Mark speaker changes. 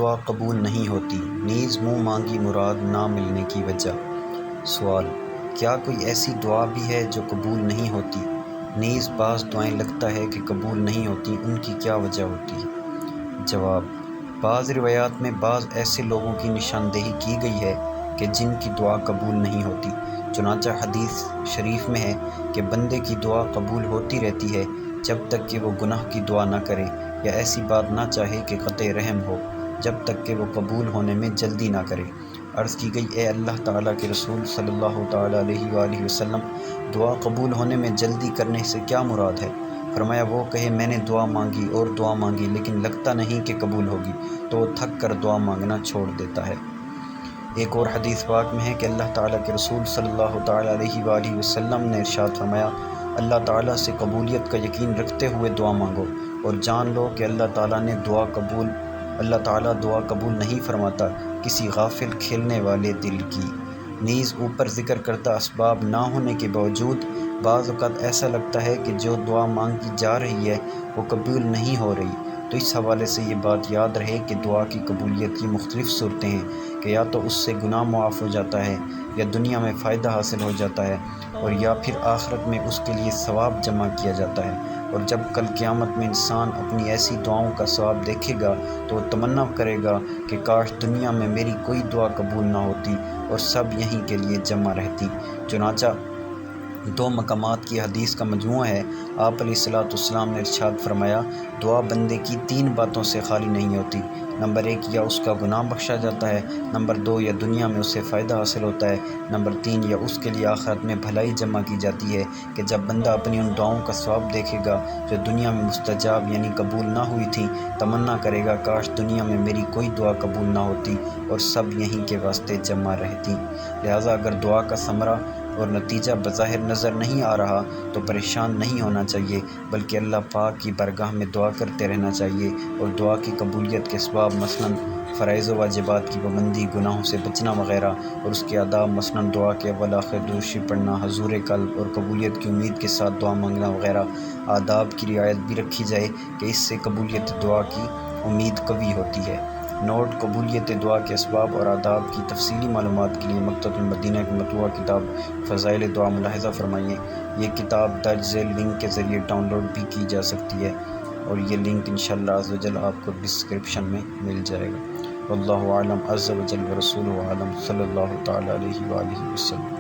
Speaker 1: دعا قبول نہیں ہوتی، نیز منہ مانگی مراد نہ ملنے کی وجہ۔ سوال: کیا کوئی ایسی دعا بھی ہے جو قبول نہیں ہوتی؟ نیز بعض دعائیں لگتا ہے کہ قبول نہیں ہوتی، ان کی کیا وجہ ہوتی ہے؟ جواب: بعض روایات میں بعض ایسے لوگوں کی نشاندہی کی گئی ہے کہ جن کی دعا قبول نہیں ہوتی۔ چنانچہ حدیث شریف میں ہے کہ بندے کی دعا قبول ہوتی رہتی ہے جب تک کہ وہ گناہ کی دعا نہ کرے یا ایسی بات نہ چاہے کہ قطع رحم ہو، جب تک کہ وہ قبول ہونے میں جلدی نہ کرے۔ عرض کی گئی: اے اللہ تعالیٰ کے رسول صلی اللہ تعالیٰ علیہ وآلہ وسلم، دعا قبول ہونے میں جلدی کرنے سے کیا مراد ہے؟ فرمایا: وہ کہے میں نے دعا مانگی اور دعا مانگی لیکن لگتا نہیں کہ قبول ہوگی، تو وہ تھک کر دعا مانگنا چھوڑ دیتا ہے۔ ایک اور حدیث پاک میں ہے کہ اللہ تعالیٰ کے رسول صلی اللہ تعالیٰ علیہ وآلہ وسلم نے ارشاد فرمایا: اللہ تعالیٰ سے قبولیت کا یقین رکھتے ہوئے دعا مانگو اور جان لو کہ اللہ تعالیٰ دعا قبول نہیں فرماتا کسی غافل کھیلنے والے دل کی۔ نیز اوپر ذکر کردہ اسباب نہ ہونے کے باوجود بعض اوقات ایسا لگتا ہے کہ جو دعا مانگی جا رہی ہے وہ قبول نہیں ہو رہی، تو اس حوالے سے یہ بات یاد رہے کہ دعا کی قبولیت کی مختلف صورتیں ہیں کہ یا تو اس سے گناہ معاف ہو جاتا ہے، یا دنیا میں فائدہ حاصل ہو جاتا ہے، اور یا پھر آخرت میں اس کے لیے ثواب جمع کیا جاتا ہے۔ اور جب کل قیامت میں انسان اپنی ایسی دعاؤں کا ثواب دیکھے گا تو وہ تمنا کرے گا کہ کاش دنیا میں میری کوئی دعا قبول نہ ہوتی اور سب یہیں کے لیے جمع رہتی۔ چنانچہ دو مقامات کی حدیث کا مجموعہ ہے۔ آپ علیہ الصلوۃ والسلام نے ارشاد فرمایا: دعا بندے کی تین باتوں سے خالی نہیں ہوتی۔ نمبر 1، یا اس کا گناہ بخشا جاتا ہے۔ نمبر 2، یا دنیا میں اسے فائدہ حاصل ہوتا ہے۔ نمبر 3، یا اس کے لیے آخرت میں بھلائی جمع کی جاتی ہے کہ جب بندہ اپنی ان دعاؤں کا ثواب دیکھے گا جو دنیا میں مستجاب یعنی قبول نہ ہوئی تھیں، تمنا کرے گا کاش دنیا میں میری کوئی دعا قبول نہ ہوتی اور سب یہیں کے واسطے جمع رہتی۔ لہٰذا اگر دعا کا ثمرہ اور نتیجہ بظاہر نظر نہیں آ رہا تو پریشان نہیں ہونا چاہیے، بلکہ اللہ پاک کی بارگاہ میں دعا کرتے رہنا چاہیے، اور دعا کی قبولیت کے اسباب مثلاً فرائض و واجبات کی پابندی، گناہوں سے بچنا وغیرہ، اور اس کے آداب مثلاً دعا کے اول آخر درود شریف پڑھنا، حضور قلب اور قبولیت کی امید کے ساتھ دعا مانگنا وغیرہ آداب کی رعایت بھی رکھی جائے کہ اس سے قبولیت دعا کی امید قوی ہوتی ہے۔ نوٹ: قبولیت دعا کے اسباب اور آداب کی تفصیلی معلومات کے لیے مکتبۃ المدینہ کی مطبوعہ کتاب فضائل دعا ملاحظہ فرمائیے۔ یہ کتاب درج ذیل لنک کے ذریعے ڈاؤن لوڈ بھی کی جا سکتی ہے، اور یہ لنک انشاءاللہ عز و جل آپ کو ڈسکرپشن میں مل جائے گا۔ واللہ اعلم عز و جل و رسولہ اعلم، صلی اللہ تعالیٰ علیہ وآلہ وسلم۔